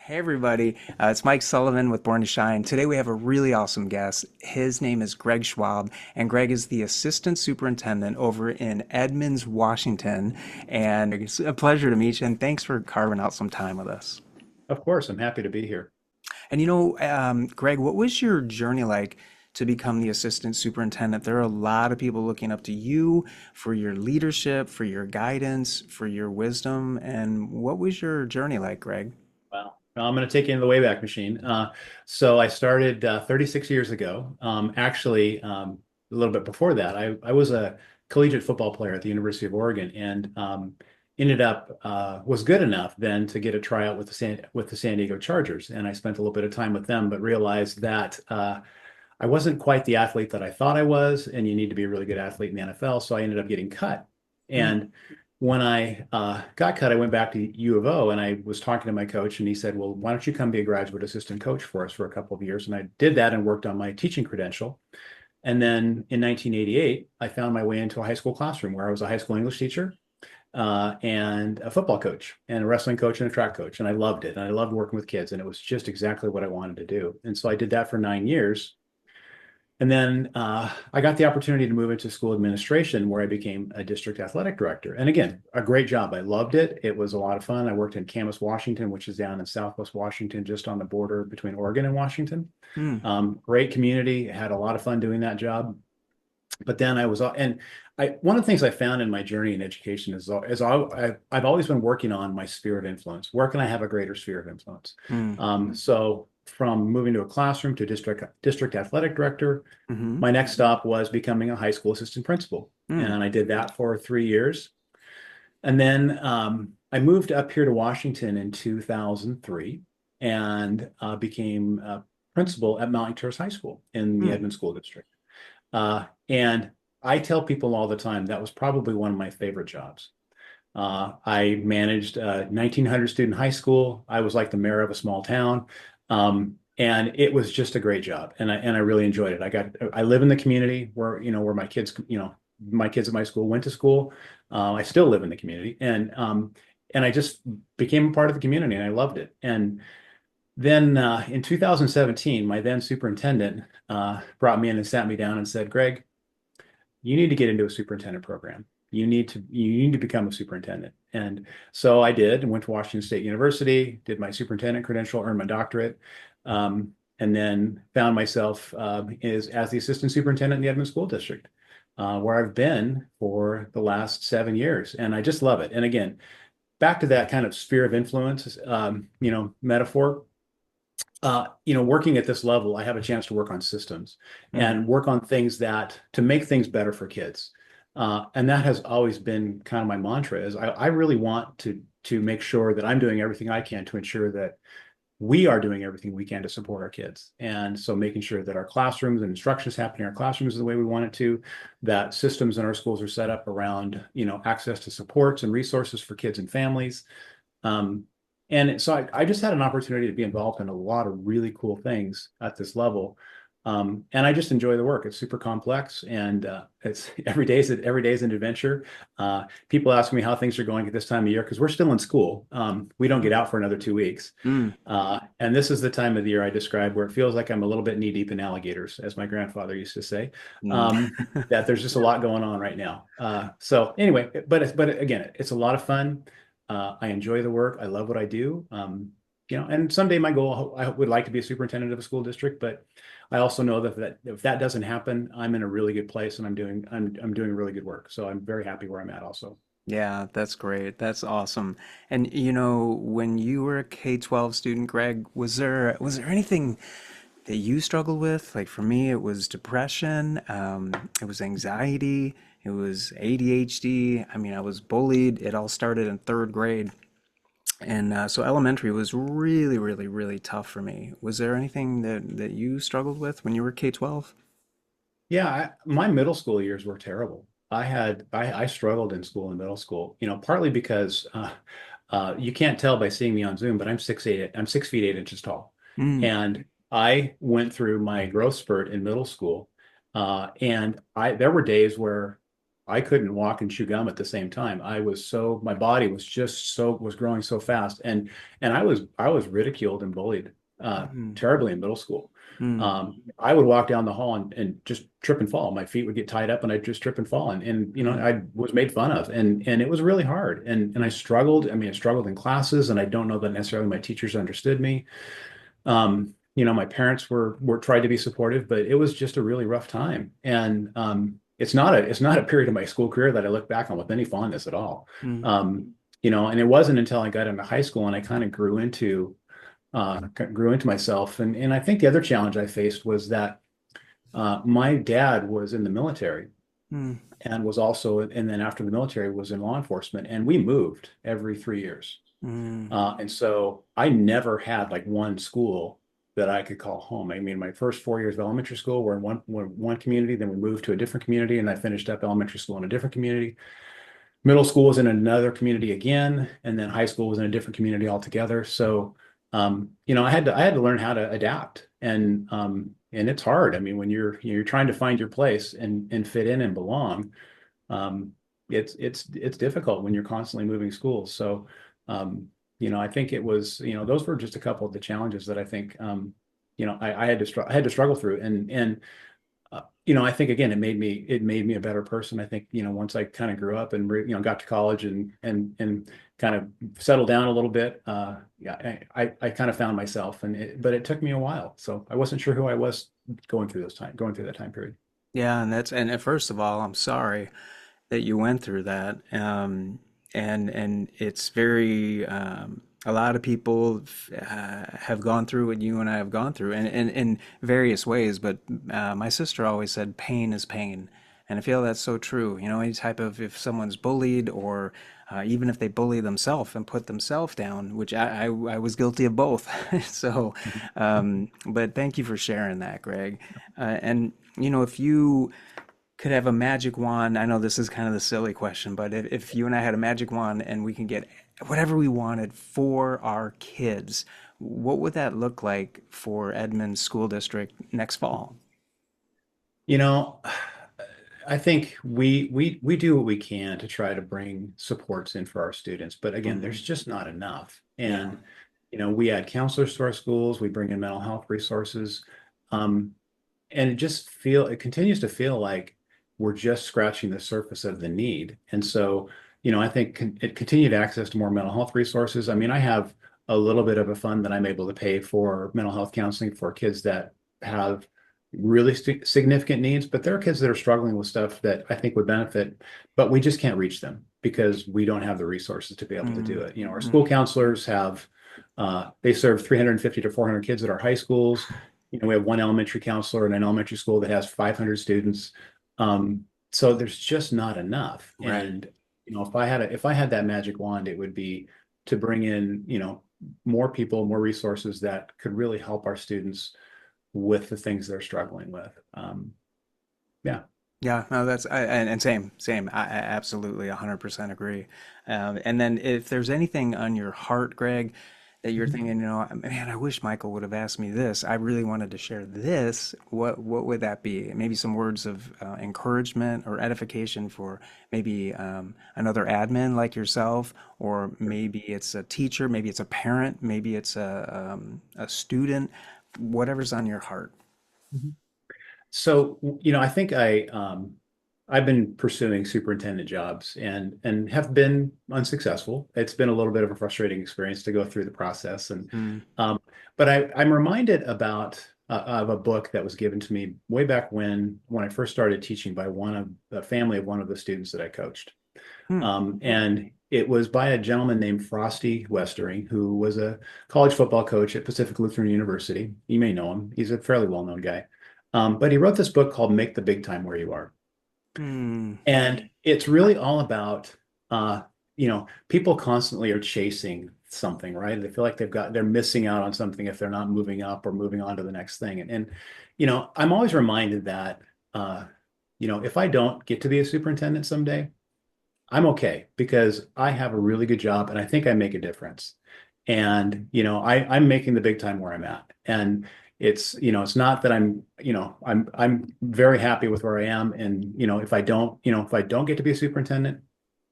Hey everybody, it's Mike Sullivan with Born to Shine. Today we have a really awesome guest. His name is Greg Schwab, and Greg is the assistant superintendent over in Edmonds, Washington. And it's a pleasure to meet you, and thanks for carving out some time with us. Of course, I'm happy to be here. And Greg, what was your journey like to become the assistant superintendent? There are a lot of people looking up to you for your leadership, for your guidance, for your wisdom. And what was your journey like, Greg? Wow. Well, I'm going to take you in the Wayback Machine. So I started 36 years ago. A little bit before that, I was a collegiate football player at the University of Oregon, and ended up was good enough then to get a tryout with the San Diego Chargers. And I spent a little bit of time with them, but realized that I wasn't quite the athlete that I thought I was, and you need to be a really good athlete in the NFL. So I ended up getting cut. Hmm. And when I got cut, I went back to U of O, and I was talking to my coach, and he said, "Well, why don't you come be a graduate assistant coach for us for a couple of years?" And I did that and worked on my teaching credential. And then in 1988, I found my way into a high school classroom where I was a high school English teacher, and a football coach and a wrestling coach and a track coach. And I loved it. And I loved working with kids. And it was just exactly what I wanted to do. And so I did that for 9 years. And then I got the opportunity to move into school administration, where I became a district athletic director. And again, a great job. I loved it. It was a lot of fun. I worked in Camas, Washington, which is down in Southwest Washington, just on the border between Oregon and Washington. Hmm. Great community. Had a lot of fun doing that job. But then one of the things I found in my journey in education I've always been working on my sphere of influence. Where can I have a greater sphere of influence? Hmm. So from moving to a classroom to district athletic director, Hmm. my next stop was becoming a high school assistant principal. Hmm. And I did that for 3 years. And then I moved up here to Washington in 2003, and became a principal at Mountain Terrace High School in the Hmm. Edmonds School District. And I tell people all the time that was probably one of my favorite jobs. I managed a 1900 student high school. I was like the mayor of a small town. And it was just a great job. And I really enjoyed it. I live in the community where my kids at my school went to school. I still live in the community, and I just became a part of the community, and I loved it. And then in 2017, my then superintendent brought me in and sat me down and said, "Greg, you need to get into a superintendent program. You need to become a superintendent." And so I did, and went to Washington State University, did my superintendent credential, earned my doctorate, and then found myself as the assistant superintendent in the Edmonds School District, where I've been for the last 7 years, and I just love it. And again, back to that kind of sphere of influence, metaphor. Working at this level, I have a chance to work on systems Hmm. and work on things that to make things better for kids. And that has always been kind of my mantra is I really want to make sure that I'm doing everything I can to ensure that we are doing everything we can to support our kids. And so making sure that our classrooms and instruction is happening in our classrooms the way we want it to, that systems in our schools are set up around, access to supports and resources for kids and families. Um, and so I just had an opportunity to be involved in a lot of really cool things at this level. And I just enjoy the work. It's super complex, and it's every day is an adventure. People ask me how things are going at this time of year because we're still in school. We don't get out for another 2 weeks. Hmm. And this is the time of the year I describe where it feels like I'm a little bit knee deep in alligators, as my grandfather used to say. Hmm. That there's just a lot going on right now. So anyway, but again, it's a lot of fun. I enjoy the work. I love what I do. And someday my goal, I would like to be a superintendent of a school district, but I also know that if that doesn't happen, I'm in a really good place, and I'm doing really good work. So I'm very happy where I'm at also. Yeah, that's great. That's awesome. And when you were a K-12 student, Greg, was there anything that you struggled with? Like for me, it was depression, it was anxiety, it was ADHD. I mean, I was bullied. It all started in third grade. And so elementary was really, really, really tough for me. Was there anything that you struggled with when you were K-12? Yeah, my middle school years were terrible. I struggled in school in middle school, partly because you can't tell by seeing me on Zoom, but I'm 6'8". I'm 6 feet 8 inches tall, Mm. and I went through my growth spurt in middle school, and I there were days where I couldn't walk and chew gum at the same time. My body was just was growing so fast. And I was ridiculed and bullied Mm, terribly in middle school. mm, I would walk down the hall and just trip and fall. My feet would get tied up and I'd just trip and fall. And mm, I was made fun of and it was really hard. And I struggled. I mean, I struggled in classes and I don't know that necessarily my teachers understood me. My parents were tried to be supportive, but it was just a really rough time. And it's not a period of my school career that I look back on with any fondness at all. mm, And it wasn't until I got into high school and I kind of grew into myself. And I think the other challenge I faced was that my dad was in the military mm, and then after the military was in law enforcement, and we moved every 3 years. mm, And so I never had like one school that I could call home. I mean, my first 4 years of elementary school were in one community, then we moved to a different community, and I finished up elementary school in a different community. Middle school was in another community again, and then high school was in a different community altogether. So, I had to learn how to adapt, and it's hard. I mean, when you're trying to find your place and fit in and belong, um, it's difficult when you're constantly moving schools. So, I think those were just a couple of the challenges that I think, I had to struggle through, and I think again, it made me a better person. I think, once I kind of grew up and got to college and kind of settled down a little bit, yeah, I kind of found myself, but it took me a while. So I wasn't sure who I was going through that time period. yeah, and first of all, I'm sorry that you went through that. And it's very a lot of people have gone through what you and I have gone through, and in various ways. But my sister always said, "Pain is pain," and I feel that's so true. You know, any type of if someone's bullied, or even if they bully themselves and put themselves down, which I was guilty of both. So, but thank you for sharing that, Greg. And if you could have a magic wand, I know this is kind of the silly question, but if you and I had a magic wand and we can get whatever we wanted for our kids, what would that look like for Edmonds School District next fall? You know, I think we do what we can to try to bring supports in for our students, but again, Hmm. there's just not enough. Yeah. And we add counselors to our schools, we bring in mental health resources, um, and it continues to feel like we're just scratching the surface of the need. And so, I think continued access to more mental health resources. I mean, I have a little bit of a fund that I'm able to pay for mental health counseling for kids that have really significant needs, but there are kids that are struggling with stuff that I think would benefit, but we just can't reach them because we don't have the resources to be able to do Mm, it. Our school mm, counselors they serve 350 to 400 kids at our high schools. We have one elementary counselor in an elementary school that has 500 students. So there's just not enough. right. And, if I had that magic wand, it would be to bring in, more people, more resources that could really help our students with the things they're struggling with. Yeah. Yeah, no, and same. I absolutely 100% agree. And then if there's anything on your heart, Greg, that you're thinking, man, I wish Michael would have asked me this. I really wanted to share this. What would that be? Maybe some words of encouragement or edification for maybe another admin like yourself, or maybe it's a teacher, maybe it's a parent, maybe it's a student, whatever's on your heart. Mhm. So, I think I've been pursuing superintendent jobs and have been unsuccessful. It's been a little bit of a frustrating experience to go through the process, Mm, um, but I'm reminded of a book that was given to me way back when I first started teaching by the family of one of the students that I coached. mm, And it was by a gentleman named Frosty Westering, who was a college football coach at Pacific Lutheran University. You may know him. He's a fairly well-known guy. But he wrote this book called Make the Big Time Where You Are. mm, And it's really all about, people constantly are chasing something, right? They feel like they're missing out on something if they're not moving up or moving on to the next thing. I'm always reminded that, if I don't get to be a superintendent someday, I'm okay because I have a really good job and I think I make a difference. And, I'm making the big time where I'm at. And, It's, it's not that I'm very happy with where I am. And, if I don't get to be a superintendent,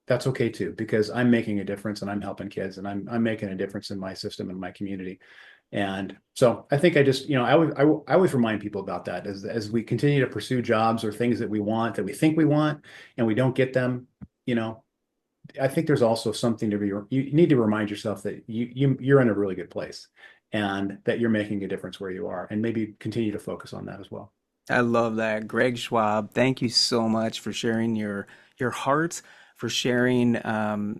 that's okay too, because I'm making a difference and I'm helping kids and I'm making a difference in my system and my community. And so I think I just, I always remind people about that as we continue to pursue jobs or things that we want, that we think we want, and we don't get them, you know, I think there's also something to be, you need to remind yourself that you're in a really good place and that you're making a difference where you are, and maybe continue to focus on that as well. I love that. Greg Schwab, thank you so much for sharing your heart, for sharing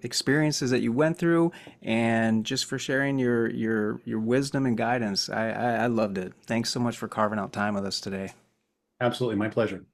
experiences that you went through, and just for sharing your wisdom and guidance. I loved it. Thanks so much for carving out time with us today. Absolutely. My pleasure.